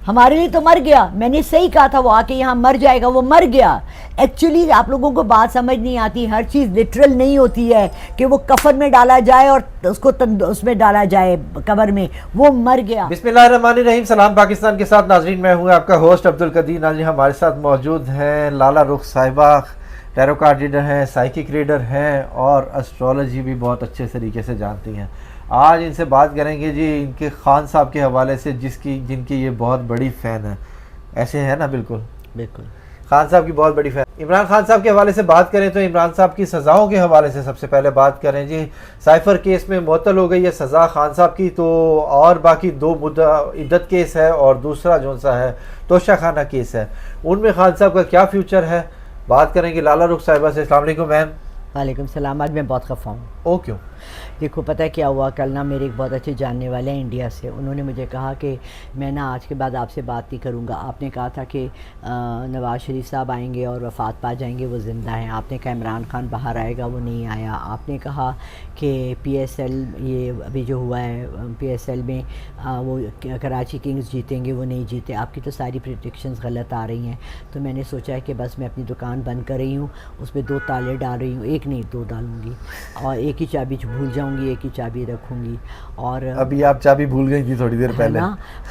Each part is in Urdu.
ہمارے لیے تو مر گیا. میں نے صحیح کہا تھا وہ آ کے یہاں مر جائے گا, وہ مر گیا. ایکچولی آپ لوگوں کو بات سمجھ نہیں آتی, ہر چیز لٹرل نہیں ہوتی ہے کہ وہ کفن میں ڈالا جائے اور اس کو اس میں ڈالا جائے قبر میں. وہ مر گیا. بسم اللہ الرحمن الرحیم. سلام پاکستان کے ساتھ ناظرین, میں ہوں آپ کا ہوسٹ عبدالقدیر. ناظرین ہمارے ساتھ موجود ہیں لالا رخ صاحبہ, ٹیرو کارڈ ریڈر ہیں, سائیکک ریڈر ہیں اور اسٹرالوجی بھی بہت اچھے طریقے سے جانتی ہیں. آج ان سے بات کریں گے جی ان کے خان صاحب کے حوالے سے, جن کی یہ بہت بڑی فین ہے. ایسے ہے نا؟ بالکل بالکل خان صاحب کی بہت بڑی فین. عمران خان صاحب کے حوالے سے بات کریں تو عمران صاحب کی سزاؤں کے حوالے سے سب سے پہلے بات کریں جی. سائفر کیس میں معطل ہو گئی ہے سزا خان صاحب کی, تو اور باقی 2 عدت کیس ہے اور دوسرا جو سا ہے توشہ خانہ کیس ہے. ان میں خان صاحب کا کیا فیوچر ہے, بات کریں گے لالا رخ صاحبہ سے. السلام علیکم میم. وعلیکم السلام. آج میں بہت خفا ہوں. او کیوں؟ دیکھو پتہ ہے کیا ہوا, کل نا میرے ایک بہت اچھے جاننے والے ہیں انڈیا سے, انہوں نے مجھے کہا کہ میں نا آج کے بعد آپ سے بات نہیں کروں گا. آپ نے کہا تھا کہ نواز شریف صاحب آئیں گے اور وفات پا جائیں گے, وہ زندہ ہیں. آپ نے کہا عمران خان باہر آئے گا, وہ نہیں آیا. آپ نے کہا کہ پی ایس ایل یہ ابھی جو ہوا ہے پی ایس ایل میں وہ کراچی کنگز جیتیں گے, وہ نہیں جیتے. آپ کی تو ساری پریڈکشنز غلط آ رہی ہیں. تو میں نے سوچا ہے کہ بس میں اپنی دکان بند کر رہی ہوں, اس میں 2 تالے ڈال رہی ہوں, 1 نہیں 2 ڈالوں گی, اور ایک ہی چابی بھول جاؤں گی, ایک ہی چابی رکھوں گی. اور ابھی آپ چابی بھول گئی تھی تھوڑی دیر پہلے.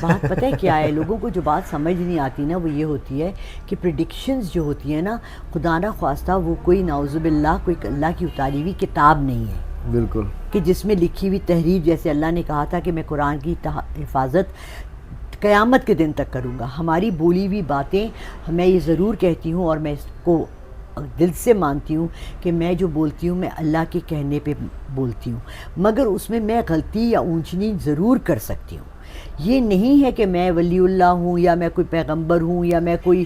بات پتہ ہے کیا ہے, لوگوں کو جو بات سمجھ نہیں آتی نا وہ یہ ہوتی ہے کہ پریڈکشنز جو ہوتی ہیں نا, خدا نہ خواستہ وہ کوئی نعوذ باللہ کوئی اللہ کی اتاری ہوئی کتاب نہیں ہے. بالکل, کہ جس میں لکھی ہوئی تحریر, جیسے اللہ نے کہا تھا کہ میں قرآن کی حفاظت قیامت کے دن تک کروں گا. ہماری بولی ہوئی باتیں میں یہ ضرور کہتی ہوں اور میں اس کو دل سے مانتی ہوں کہ میں جو بولتی ہوں میں اللہ کے کہنے پہ بولتی ہوں, مگر اس میں غلطی یا اونچ نیچ ضرور کر سکتی ہوں. یہ نہیں ہے کہ میں ولی اللہ ہوں یا میں کوئی پیغمبر ہوں یا میں کوئی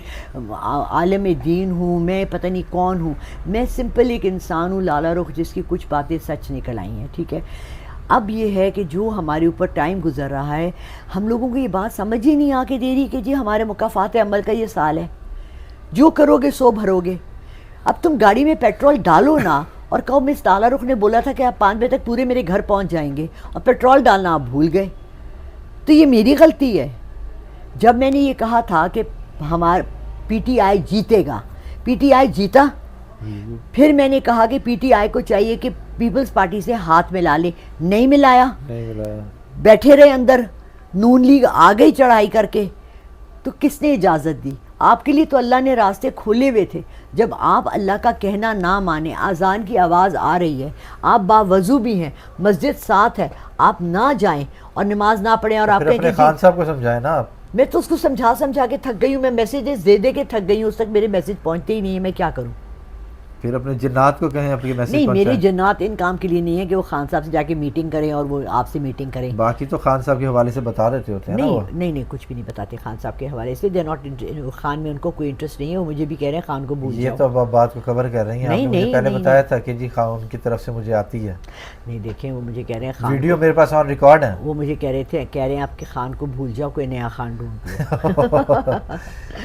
عالم دین ہوں, میں پتہ نہیں کون ہوں. میں سمپل ایک انسان ہوں لالا رخ, جس کی کچھ باتیں سچ نکل آئی ہیں. ٹھیک ہے, اب یہ ہے کہ جو ہمارے اوپر ٹائم گزر رہا ہے, ہم لوگوں کو یہ بات سمجھ ہی نہیں آ کے دے رہی کہ جی ہمارے مکافات عمل کا یہ سال ہے, جو کرو گے سو بھرو گے. اب تم گاڑی میں پیٹرول ڈالو نا اور کہو مس لالا رخ نے بولا تھا کہ آپ 5 بجے تک پورے میرے گھر پہنچ جائیں گے, اور پیٹرول ڈالنا آپ بھول گئے, تو یہ میری غلطی ہے. جب میں نے یہ کہا تھا کہ ہمارا پی ٹی آئی جیتے گا, پی ٹی آئی جیتا. پھر میں نے کہا کہ پی ٹی آئی کو چاہیے کہ پیپلز پارٹی سے ہاتھ ملا لے, نہیں ملایا, بیٹھے رہے اندر. نون لیگ آ گئی چڑھائی کر کے, تو کس نے اجازت دی؟ آپ کے لیے تو اللہ نے راستے کھولے ہوئے تھے. جب آپ اللہ کا کہنا نہ مانیں, اذان کی آواز آ رہی ہے, آپ باوضو بھی ہیں, مسجد ساتھ ہے, آپ نہ جائیں اور نماز نہ پڑھیں, اور آپ اپنے خان صاحب کو سمجھائیں نا آپ. میں تو اس کو سمجھا کے تھک گئی ہوں. میں میسیجز دے کے تھک گئی ہوں, اس تک میرے میسیج پہنچتے ہی نہیں ہیں. میں کیا کروں؟ پھر اپنے جنات کو کہیں اپنی میسیج نہیں, میری جنات ان کام کے لیے نہیں ہے کہ وہ خان صاحب سے جا کے میٹنگ کریں اور وہ آپ سے میٹنگ کریں. باقی تو خان صاحب کے حوالے سے بتا دیتے ہوتے ہیں. نہیں کچھ بھی نہیں بتاتے خان صاحب کے حوالے سے. دے ناٹ, خان میں ان کو کوئی انٹرسٹ نہیں ہے. وہ مجھے بھی کہہ رہے ہیں خان کو بھول جاؤ. یہ تو اب بات کو کور کر رہی ہیں. آپ نے مجھے پہلے بتایا تھا کہ جی خان ان کی طرف سے مجھے آتی ہے. نہیں دیکھیں, وہ مجھے کہہ رہے ہیں خان, ویڈیو میرے پاس آن ریکارڈ ہے. وہ مجھے کہہ رہے ہیں آپ کے خان کو بھول جاؤ, کوئی نیا خان ڈھونڈ لو.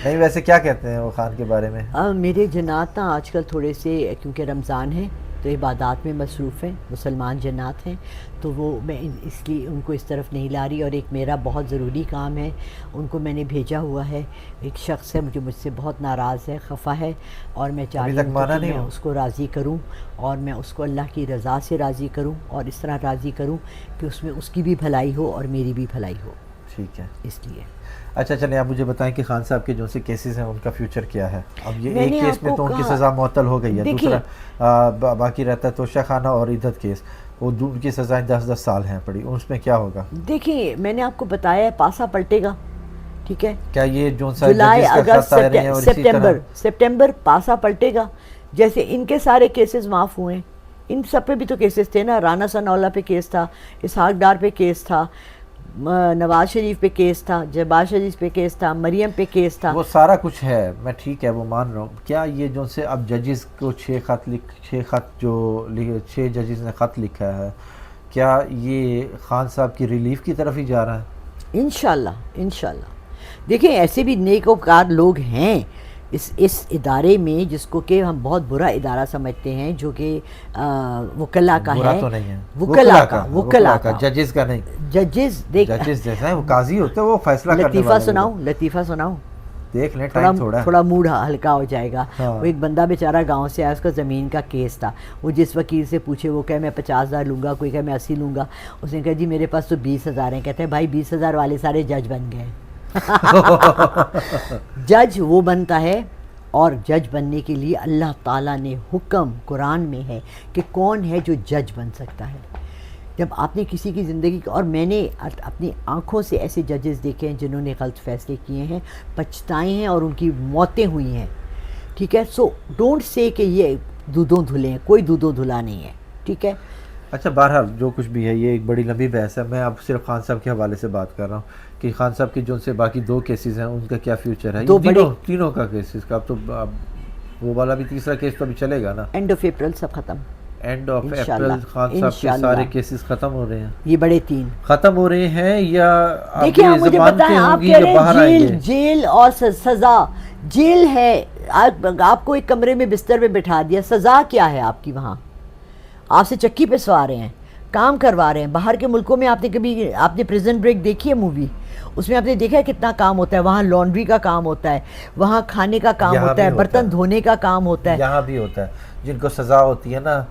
نہیں ویسے کیا کہتے ہیں وہ خان کے بارے میں؟ میرے جنات نا آج کل تھوڑے سے, کیونکہ رمضان ہے تو عبادات میں مصروف ہیں, مسلمان جنات ہیں, تو وہ میں اس لیے ان کو اس طرف نہیں لا رہی. اور ایک میرا بہت ضروری کام ہے, ان کو میں نے بھیجا ہوا ہے. ایک شخص ہے جو مجھ سے بہت ناراض ہے, خفا ہے, اور میں چاہتی ہوں کہ میں اس کو راضی کروں, اور میں اس کو اللہ کی رضا سے راضی کروں, اور اس طرح راضی کروں کہ اس میں اس کی بھی بھلائی ہو اور میری بھی بھلائی ہو. ٹھیک ہے, اس لیے. اچھا چلیں آپ مجھے بتائیں کہ خان صاحب کے جو سے کیسز ہیں ان کا فیوچر کیا ہے؟ اب یہ ایک کیس میں تو ان کی سزا معطل ہو گئی ہے, دوسرا باقی رہتا ہے توشہ خانہ اور عدت کیس, وہ ان کی سزائیں 10 سال ہیں پڑی. اس میں کیا ہوگا؟ دیکھیں میں نے آپ کو بتایا ہے, پاسا پلٹے گا. ٹھیک ہے, کیا یہ جو جولائی اگست سپٹمبر پاسا پلٹے گا. جیسے ان کے سارے کیسز معاف ہوئے ہیں, ان سب پہ بھی تو کیسز تھے نا. رانا ثناءاللہ پہ کیس تھا, اسحاق ڈار پہ کیس تھا, نواز شریف پہ کیس تھا, جبار شریف پہ کیس تھا, مریم پہ کیس تھا. وہ سارا کچھ ہے, میں ٹھیک ہے وہ مان رہا ہوں. کیا یہ جو سے اب ججز کو 6 ججز نے خط لکھا ہے, کیا یہ خان صاحب کی ریلیف کی طرف ہی جا رہا ہے؟ انشاءاللہ. دیکھیں ایسے بھی نیک وکار لوگ ہیں اس ادارے میں جس کو کہ ہم بہت برا ادارہ سمجھتے ہیں، جو کہ وکلا کا برا ہے، تو نہیں ہے، وکلا کا ججز کا نہیں، ججز دیکھ ججز جیسا ہے وہ قاضی ہوتا ہے، وہ فیصلہ کرنے لطیفہ والے سناؤں، لطیفہ سناؤں، دیکھ لیں ٹائم تھوڑا تھوڑا موڈ ہلکا ہو جائے گا. ہاں. وہ ایک بندہ بیچارہ گاؤں سے آیا، اس کا زمین کا کیس تھا. وہ جس وکیل سے پوچھے وہ کہے میں 50,000 لوں گا، کوئی کہے میں 80 لوں گا. اس نے کہا جی میرے پاس تو 20,000 ہیں. کہتے ہیں بھائی 20,000 والے سارے جج بن گئے. جج وہ بنتا ہے، اور جج بننے کے لیے اللہ تعالیٰ نے حکم قرآن میں ہے کہ کون ہے جو جج بن سکتا ہے. جب آپ نے کسی کی زندگی، اور میں نے اپنی آنکھوں سے ایسے ججز دیکھے ہیں جنہوں نے غلط فیصلے کیے ہیں، پچھتائے ہیں، اور ان کی موتیں ہوئی ہیں. ٹھیک ہے، سو ڈونٹ سے کہ یہ دودھوں دھلے ہیں، کوئی دودھوں دھلا نہیں ہے. ٹھیک ہے. اچھا بہرحال جو کچھ بھی ہے یہ ایک بڑی لمبی بحث ہے. میں اب صرف خان صاحب کے حوالے سے بات کر رہا ہوں کہ خان صاحب کی جو ان سے باقی 2 کیسز ہیں ان کا کیا فیوچر ہے. تینوں کا کیسز کا اب تو وہ والا بھی تیسرا کیس تو ابھی چلے گا نا. اینڈ آف اپریل سب ختم. اینڈ آف اپریل خان صاحب کے سارے کیسز ختم ہو رہے ہیں. یہ بڑے 3 ختم ہو رہے ہیں یا دیکھیں مجھے بتائیں، آپ کہہ رہے ہیں جیل اور سزا. جیل ہے، آپ کو ایک کمرے میں بستر پہ بٹھا دیا، سزا کیا ہے آپ کی؟ وہاں آپ سے چکی پہ سوا رہے ہیں، کام کروا رہے ہیں. باہر کے ملکوں میں آپ نے پریزن بریک دیکھی ہے مووی؟ اس میں آپ نے دیکھا ہے کتنا کام ہوتا ہے. وہاں لانڈری کا کام ہوتا ہے، وہاں کھانے کا کام ہوتا ہے، برتن دھونے کا کام ہوتا ہے. یہاں بھی ہوتا ہے. جن کو سزا ہوتی ہے نا،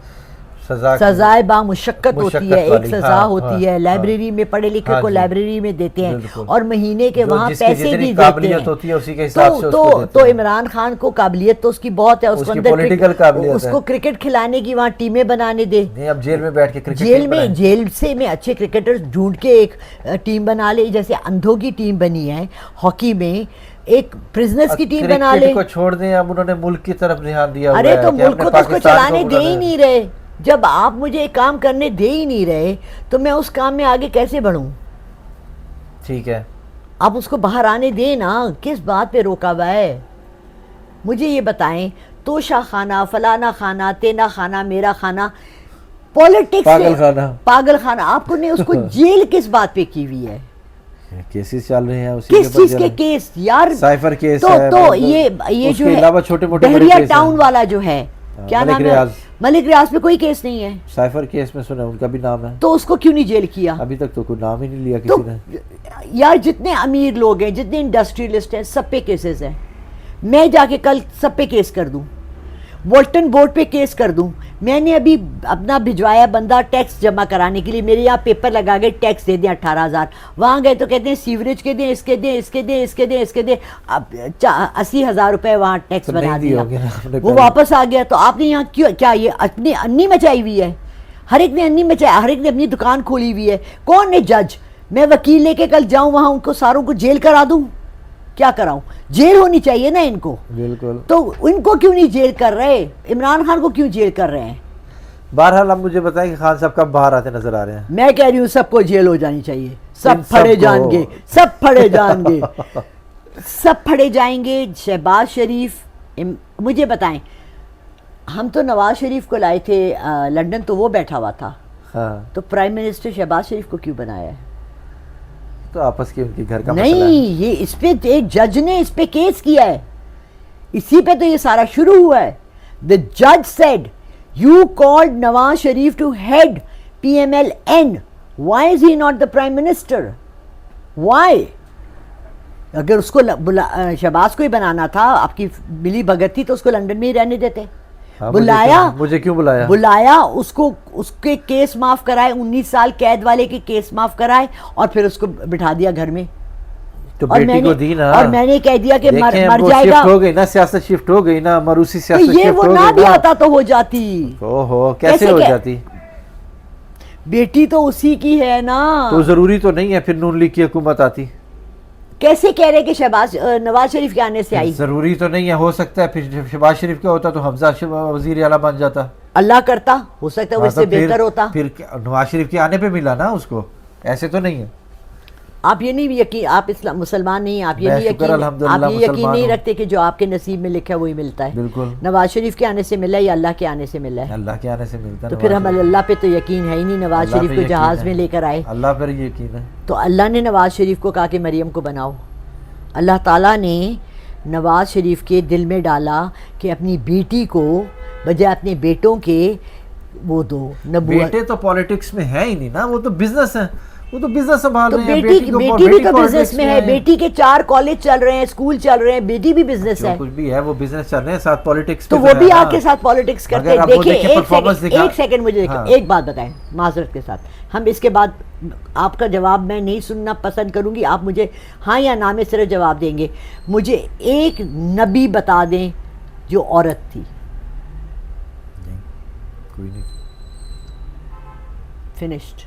سزائے با مشقت ہوتی ہے. ایک سزا ہوتی ہے، لائبریری میں پڑھے لکھے کو لائبریری میں دیتے ہیں، اور مہینے کے وہاں پیسے بھی دیتے ہیں. تو عمران خان کو قابلیت تو اس کی بہت ہے، اس کو اندر اس کو کرکٹ کھلانے کی وہاں ٹیمیں بنانے دے. اب جیل میں بیٹھ کے جیل سے میں اچھے کرکٹر ڈھونڈ کے ایک ٹیم بنا لے، جیسے اندھوں کی ٹیم بنی ہے ہاکی میں، ایک پرزنرز کی ٹیم بنا لے. کو چھوڑ دیں، اب انہوں نے ملک کی طرف دھیان دیا. ارے تو ملک کو تو اس کو چلانے دے ہی نہیں رہے. جب آپ مجھے ایک کام کرنے دے ہی نہیں رہے تو میں اس کام میں آگے کیسے بڑھوں؟ ٹھیک ہے، آپ اس کو باہر آنے دیں نا. کس بات پہ روکا ہوا ہے؟ مجھے یہ بتائیں، توشہ خانہ، فلانا خانہ، تینا خانہ، میرا خانہ، پولیٹکس، پاگل خانہ، آپ نے اس کو جیل کس بات پہ کی ہوئی ہے؟ کیسز چل رہے ہیں کس چیز کے کیس یار؟ سائفر کیس ہے. تو یہ جو ہے بحریہ ٹاؤن والا جو ہے، کیا نام ہے؟ ملک ریاض پہ کوئی کیس نہیں ہے. سائفر کیس میں سنا ان کا بھی نام ہے. تو اس کو کیوں نہیں جیل کیا؟ ابھی تک تو کوئی نام ہی نہیں لیا کسی نے. یار جتنے امیر لوگ ہیں، جتنے انڈسٹریلسٹ ہیں، سب پہ کیسز ہیں. میں جا کے کل سب پہ کیس کر دوں، وولٹن بورڈ پہ کیس کر دوں. میں نے ابھی اپنا بھجوایا بندہ ٹیکس جمع کرانے کے لیے، میرے یہاں پیپر لگا گئے ٹیکس دے دیں 18,000. وہاں گئے تو کہتے ہیں سیوریج کے دیں، اس کے دیں، اس کے دیں، اس کے دیں، اس کے دیں. اب 80,000 روپے وہاں ٹیکس بنا دیا، وہ واپس آ گیا. تو آپ نے یہاں کیا یہ اپنی انی مچائی ہوئی ہے؟ ہر ایک نے انی مچائی، ہر ایک نے اپنی دکان کھولی ہوئی ہے. کون ہے جج؟ میں وکیل لے کے کل جاؤں وہاں ان کو ساروں کو جیل کرا دوں؟ کیا کراؤں؟ جیل ہونی چاہیے نا ان کو. بالکل. تو ان کو کیوں نہیں جیل کر رہے؟ عمران خان کو کیوں جیل کر رہے ہیں؟ بہرحال اب مجھے بتائیں کہ خان صاحب کب باہر آتے نظر آ رہے ہیں؟ میں کہہ رہی ہوں سب کو جیل ہو جانی چاہیے. سب پھڑے جائیں گے، سب پھڑے جائیں گے، سب پھڑے جائیں گے. شہباز شریف، مجھے بتائیں، ہم تو نواز شریف کو لائے تھے لنڈن، تو وہ بیٹھا ہوا تھا. تو پرائم منسٹر شہباز شریف کو کیوں بنایا ہے؟ تو آپس کی ان کے گھر کا مسئلہ نہیں، یہ اس پہ ایک جج نے اس پہ کیس کیا ہے، اسی پہ تو یہ سارا شروع ہوا ہے. The judge said you called Nawaz Sharif to head PMLN. Why is he not the prime minister? Why? اگر اس کو شہباز کو ہی بنانا تھا، آپ کی ملی بھگت تھی تو اس کو لنڈن میں ہی رہنے دیتے. بلایا، مجھے کیوں بلایا؟ بلایا اس کو، اس کے کیس معاف کرائے، 19 سال قید والے کے کیس معاف کرائے، اور پھر اس کو بٹھا دیا گھر میں. تو بیٹی کو دی نا، اور میں نے کہہ دیا کہ مر جائے گا. ہو گئی نا سیاست، شفٹ ہو گئی نا، مروسی سیاست شفٹ ہو گئی. یہ وہ نہ بھی آتا تو ہو جاتی. اوہو، کیسے ہو جاتی؟ بیٹی تو اسی کی ہے نا. تو ضروری تو نہیں ہے پھر نون لیگ کی حکومت آتی. کیسے کہہ رہے کہ نواز شریف کے آنے سے آئی؟ ضروری تو نہیں ہے، ہو سکتا ہے پھر شہباز شریف کا ہوتا تو حمزہ وزیر اعلیٰ بن جاتا. اللہ کرتا، ہو سکتا ہے وہ اس سے بہتر ہوتا. پھر نواز شریف کے آنے پہ ملا نا اس کو، ایسے تو نہیں ہے. آپ یہ نہیں یقین، آپ اسلام مسلمان نہیں، آپ یہ یقین نہیں رکھتے کہ جو آپ کے نصیب میں لکھا ہے وہی ملتا ہے. بالکل. نواز شریف کے آنے سے ملا ہے یا اللہ کے آنے سے ملا ہے؟ اللہ کے آنے سے ملتا ہے. تو پھر ہم اللہ پہ تو یقین ہے ہی نہیں. نواز شریف کو جہاز میں لے کر آئے، اللہ پر یقین ہے. تو اللہ نے نواز شریف کو کہا کہ مریم کو بناؤ. اللہ تعالیٰ نے نواز شریف کے دل میں ڈالا کہ اپنی بیٹی کو بجائے اپنے بیٹوں کے وہ دو نبوت. بیٹے تو پالیٹکس میں ہے ہی نہیں نا, وہ تو بزنس ہے, وہ تو بزنس سنبھال رہے ہیں. بیٹی بھی تو بزنس میں ہے, بیٹی کے 4 کالج چل رہے ہیں, اسکول چل رہے ہیں, بیٹی بھی بزنس ہے. کچھ بھی ہے وہ بزنس چل رہے ہیں, ساتھ پالیٹکس تو وہ بھی آ کے ساتھ پالیٹکس کرتے ہیں. دیکھیں ایک سیکنڈ مجھے ایک بات بتائیں معذرت کے ساتھ, ہم اس کے بعد آپ کا جواب میں نہیں سننا پسند کروں گی, آپ مجھے ہاں یا نا میں صرف جواب دیں گے. مجھے ایک نبی بتا دیں جو عورت تھی. کوئی نہیں. فنشڈ.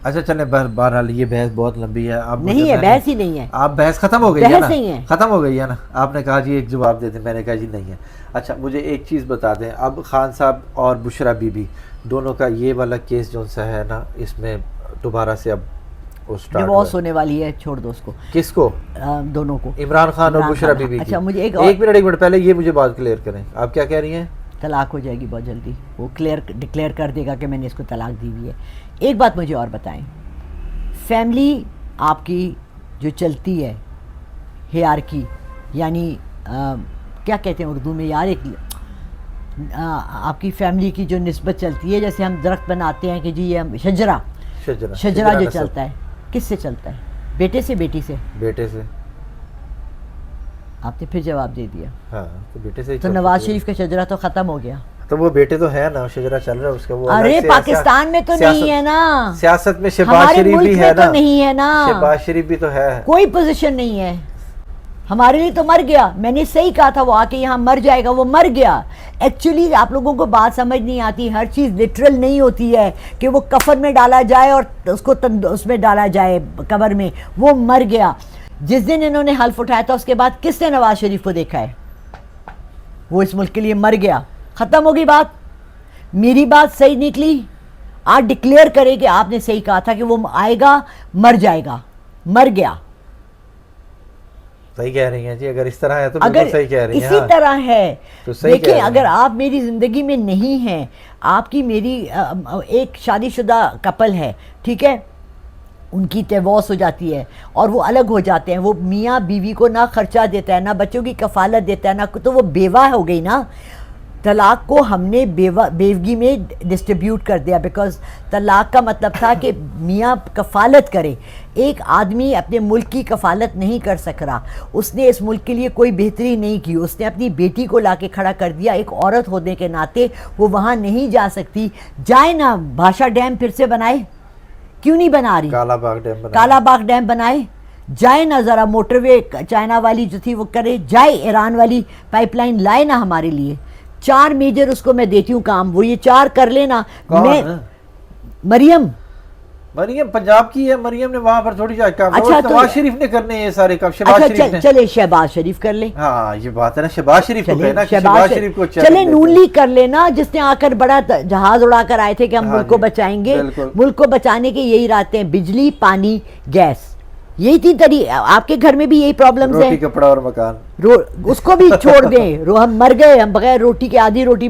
اچھا چلیں, بہرحال یہ بحث بہت لمبی ہے. آپ نہیں ہے, بحث ہی نہیں ہے. آپ بحث ختم ہو گئی ہے نا, بحث نہیں ہے, ختم ہو گئی ہے نا. آپ نے کہا جی ایک جواب دے دیں, میں نے کہا جی نہیں ہے. اچھا مجھے ایک چیز بتا دیں, اب خان صاحب اور بشرا بی بی دونوں کا یہ والا کیس جو سا ہے نا, اس میں دوبارہ سے اب ڈیورس ہونے والی ہے, چھوڑ دو اس کو. کس کو؟ دونوں کو, عمران خان اور بشرا بی بی. اچھا مجھے ایک منٹ پہلے یہ مجھے بات کلیئر کریں, آپ کیا کہہ رہی ہیں؟ طلاق ہو جائے گی بہت جلدی, وہ ڈکلیئر کر دے گا کہ میں نے اس کو طلاق دی ہوئی ہے. ایک بات مجھے اور بتائیں, فیملی آپ کی جو چلتی ہے ہیرارکی, یعنی کیا کہتے ہیں اردو میں یار, ایک آپ کی فیملی کی جو نسبت چلتی ہے, جیسے ہم درخت بناتے ہیں کہ جی یہ شجرا جو چلتا ہے, کس سے چلتا ہے؟ بیٹے سے, بیٹی سے؟ بیٹے سے. آپ نے پھر جواب دے دیا. ہاں تو بیٹے سے. تو نواز شریف کا شجرا تو ختم ہو گیا. تو وہ بیٹے تو ہے نا, شجرا چل رہا ہے اس کا. وہ ارے پاکستان میں تو نہیں ہے نا, سیاست میں شہباز شریف بھی ہے نا, نہیں ہے نا, شہباز شریف بھی تو ہے. کوئی پوزیشن نہیں ہے ہمارے لیے. تو مر گیا, میں نے صحیح کہا تھا, وہ آ کے یہاں مر جائے گا, وہ مر گیا. ایکچولی آپ لوگوں کو بات سمجھ نہیں آتی, ہر چیز لٹرل نہیں ہوتی ہے کہ وہ کفن میں ڈالا جائے اور اس کو اس میں ڈالا جائے قبر میں. وہ مر گیا. جس دن انہوں نے حلف اٹھایا تھا اس کے بعد کس نے نواز شریف کو دیکھا ہے؟ وہ اس ملک کے لیے مر گیا, ختم ہوگی بات. میری بات صحیح نکلی, آپ ڈکلیئر کریں کہ آپ نے صحیح کہا تھا کہ وہ آئے گا, مر جائے گا, مر گیا. صحیح کہہ رہی ہیں جی, اگر اس طرح ہے تو بالکل صحیح کہہ رہی ہیں. اسی طرح ہے. دیکھیں اگر آپ میری زندگی میں نہیں ہیں, آپ کی میری ایک شادی شدہ کپل ہے, ٹھیک ہے, ان کی ڈیورس ہو جاتی ہے اور وہ الگ ہو جاتے ہیں, وہ میاں بیوی کو نہ خرچہ دیتا ہے, نہ بچوں کی کفالت دیتا ہے, نہ تو وہ بیوہ ہو گئی نا. طلاق کو ہم نے بیوگی میں ڈسٹریبیوٹ کر دیا, بیکاز طلاق کا مطلب تھا کہ میاں کفالت کرے. ایک آدمی اپنے ملک کی کفالت نہیں کر سک رہا, اس نے اس ملک کے لیے کوئی بہتری نہیں کی, اس نے اپنی بیٹی کو لا کے کھڑا کر دیا. ایک عورت ہونے کے ناطے وہ وہاں نہیں جا سکتی. جائے نا بھاشا ڈیم پھر سے بنائے, کیوں نہیں بنا رہی؟ کالا باغ ڈیم بنائے. جائے نا ذرا موٹر وے چائنا والی جو تھی وہ کرے, جائے ایران والی پائپ لائن لائے نا ہمارے لیے. 4 میجر اس کو میں دیتی ہوں کام, وہ یہ 4 کر لینا. میں مریم پنجاب کی ہے, مریم نے وہاں پر تھوڑی جا کام. اچھا نواز شریف نے کرنے ہیں یہ سارے کام. شہباز شریف نے, چلے شہباز شریف کر لے. ہاں یہ بات ہے نا, شہباز شریف کو کہنا, شہباز شریف کو چلے نون لیگ کر لینا, جس نے آ کر بڑا جہاز اڑا کر آئے تھے کہ ہم ملک کو بچائیں گے. ملک کو بچانے کے یہی راستے ہیں, بجلی, پانی, گیس, یہی 3 طریقے. آپ کے گھر میں بھی یہی پرابلمز ہیں, روٹی, کپڑا اور مکان. اس کو بھی چھوڑ دیں, ہم مر گئے, ہم بغیر روٹی کے آدھی روٹی